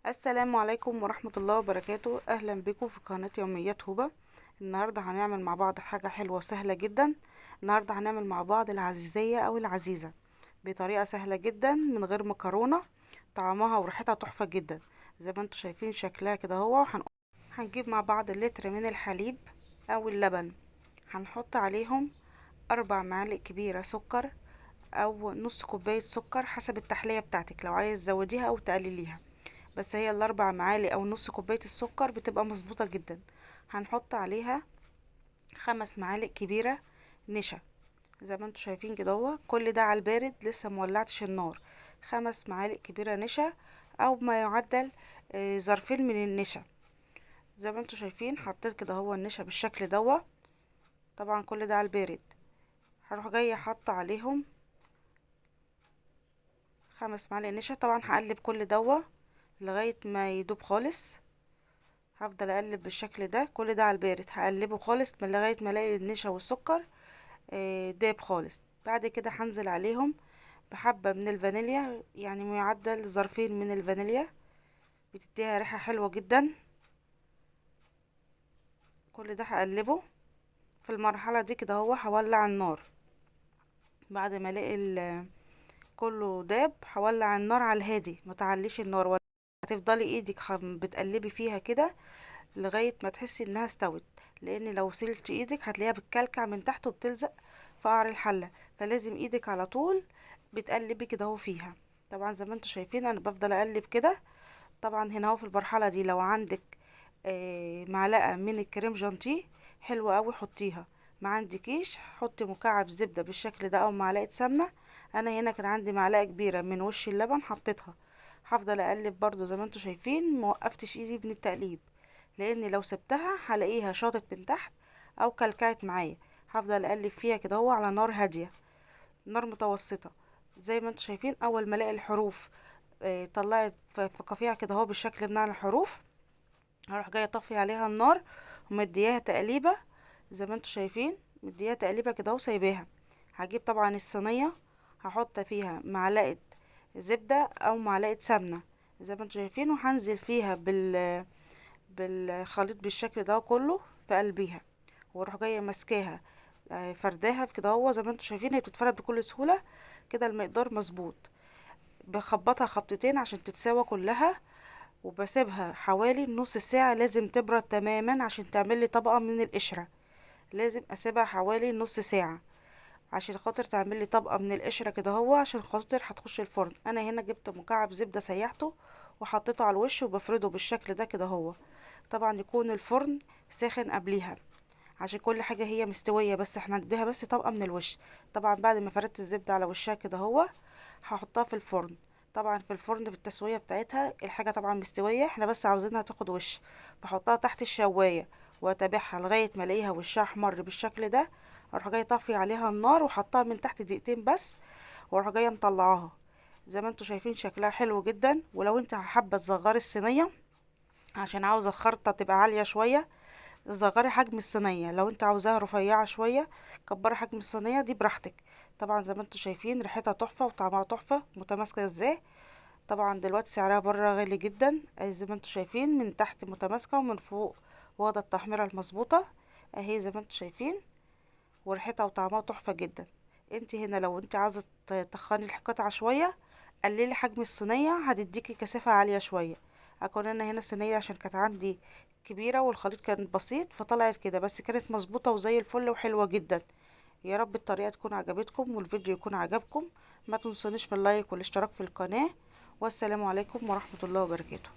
السلام عليكم ورحمة الله وبركاته. اهلا بكم في قناة يوميات هبة. النهاردة هنعمل مع بعض حاجة حلوة وسهلة جدا. النهاردة هنعمل مع بعض العزيزية او العزيزة بطريقة سهلة جدا من غير مكرونة. طعمها وريحتها تحفة جدا زي ما انتم شايفين شكلها كده. هنجيب مع بعض لتر من الحليب او اللبن. هنحط عليهم 4 معالق كبيرة سكر او نص كوباية سكر حسب التحلية بتاعتك، لو عايز تزوديها او تقلليها. بس هي ال4 معالق او نص كوباية السكر بتبقى مظبوطة جدا. هنحط عليها 5 معالق كبيرة نشا زي ما انتوا شايفين كده. هو كل ده على البارد، لسه مولعتش النار. 5 معالق كبيرة نشا او ما يعدل ظرفين من النشا. زي ما انتوا شايفين حطيت كده هو النشا بالشكل دوا. طبعا كل ده على البارد. هروح جاية حاطة عليهم 5 معالق نشا. طبعا هقلب كل دوا لغاية ما يدوب خالص. هفضل اقلب بالشكل ده، كل ده على البارد هقلبه خالص من لغايه ما الاقي النشا والسكر داب خالص. بعد كده هنزل عليهم بحبه من الفانيليا، يعني معدل ظرفين من الفانيليا، بتديها ريحه حلوه جدا. كل ده هقلبه. في المرحله دي كده هو هولع النار. بعد ما الاقي كله داب هولع النار على الهادي، ما تعليش النار ولا. هتفضلي ايدك بتقلبي فيها كده لغاية ما تحسي انها استوت، لان لو سلت ايدك هتلاقيها بتكلكع من تحت وبتلزق في قعر الحلة. فلازم ايدك على طول بتقلبي كده اهو فيها. طبعا زي ما انتوا شايفين انا بفضل اقلب كده. طبعا هنا اهو في المرحلة دي لو عندك معلقة من الكريم جانتيه حلوة قوي حطيها. ما عندكيش حطي مكعب زبدة بالشكل ده او معلقة سمنة. انا هنا كان عندي معلقة كبيرة من وش اللبن حطيتها. هفضل اقلب برضو زي ما انتوا شايفين، موقفتش ايدي من التقليب، لان لو سبتها هلاقيها شاطت من تحت او كلكعت معايا. هفضل اقلب فيها كده هو على نار هاديه، نار متوسطه. زي ما انتم شايفين اول ما الاقي الحروف طلعت في قفيع كده هو بالشكل بتاع الحروف، هروح جايه طافيه عليها النار ومدياها تقليبه. زي ما انتم شايفين مدياها تقليبه كده وسايباها. هجيب طبعا الصينيه، هحط فيها معلقه زبده او معلقه سمنه زي ما انتم شايفين، وهنزل فيها بالخليط بالشكل ده كله في قلبيها. واروح جايه ماسكاها فرداها كده هو. زي ما انتم شايفين هي بتتفرد بكل سهوله كده، المقدار مظبوط. بخبطها خبطتين عشان تتساوى كلها، وبسيبها حوالي نص ساعه. لازم تبرد تماما عشان تعمل لي طبقه من القشره. لازم اسيبها حوالي نص ساعه عشان خاطر تعمل لي طبقه من القشره كده هو، عشان خاطر هتخش الفرن. انا هنا جبت مكعب زبده سيحته وحطيته على الوش وبفرده بالشكل ده كده هو. طبعا يكون الفرن ساخن قبليها عشان كل حاجة هي مستوية، بس احنا نديها بس طبقة من الوش. طبعا بعد ما فردت الزبدة على وشها كده هو هحطها في الفرن. طبعا في الفرن بالتسوية بتاعتها الحاجة طبعا مستوية، احنا بس عاوزينها تاخد وش. بحطها تحت الشواية واتابعها لغاية ما الاقيها وشها احمر بالشكل ده. اروح جاية طافية عليها النار وحطها من تحت دقيقتين بس، واروح جاية مطلعاها. زي ما انتوا شايفين شكلها حلو جدا. ولو انت حابة تصغري الصينية عشان عاوزة الخرطة تبقى عالية شوية، صغري حجم الصينية. لو انت عاوزاها رفيعة شوية كبري حجم الصينية دي براحتك. طبعا زي ما انتوا شايفين ريحتها تحفة وطعمها تحفة متماسكة ازاي. طبعا دلوقتي سعرها بره غالي جدا. زي ما انتوا شايفين من تحت متماسكة ومن فوق واخدة التحميرة المظبوطة اهي زي ما انتوا شايفين. وريحتها وطعمها تحفة جدا. انت هنا لو انت عاوزة تخني القطعة شوية قللي حجم الصينية، هتديكي كثافة عالية شوية. اكون انا هنا صينية عشان كانت عندي كبيرة والخليط كان بسيط فطلعت كده، بس كانت مظبوطة وزي الفل وحلوة جدا. يا رب الطريقة تكون عجبتكم والفيديو يكون عجبكم. ما تنسونيش في اللايك والاشتراك في القناة. والسلام عليكم ورحمة الله وبركاته.